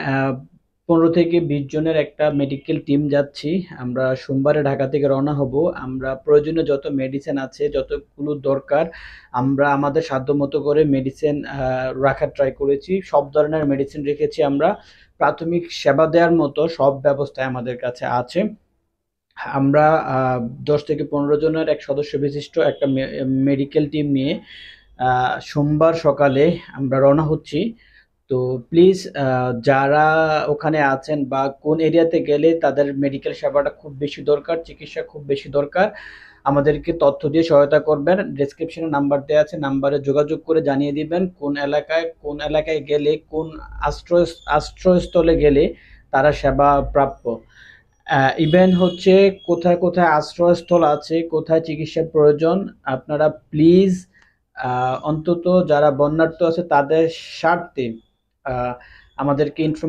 আহ 15 থেকে 20 জনের একটা মেডিকেল টিম যাচ্ছি। আমরা সোমবারে ঢাকা থেকে রওনা হব। আমরা প্রয়োজনীয় যত মেডিসিন আছে, যতগুলো দরকার, আমরা আমাদের সাধ্যমতো করে মেডিসিন রাখার ট্রাই করেছি। সব ধরনের মেডিসিন রেখেছি আমরা। প্রাথমিক সেবা দেওয়ার মতো সব ব্যবস্থায় আমাদের কাছে আছে। আমরা আহ 10 থেকে 15 জনের এক সদস্য বিশিষ্ট একটা মেডিকেল টিম নিয়ে সোমবার সকালে আমরা রওনা হচ্ছি। তো প্লিজ, যারা ওখানে আছেন বা কোন এরিয়াতে গেলে তাদের মেডিকেল সেবাটা খুব বেশি দরকার, চিকিৎসা খুব বেশি দরকার, আমাদেরকে তথ্য দিয়ে সহায়তা করবেন। ডেসক্রিপশনে নাম্বার দেওয়া আছে, নাম্বারে যোগাযোগ করে জানিয়ে দিবেন কোন এলাকায় গেলে, কোন আশ্রয় আশ্রয়স্থলে গেলে তারা সেবা প্রাপ্য। ইভেন হচ্ছে কোথায় কোথায় আশ্রয়স্থল আছে, কোথায় চিকিৎসার প্রয়োজন, আপনারা প্লিজ অন্তত যারা বন্যার্ত আছে তাদের স্বার্থে আমাদেরকে ইনফরমেশন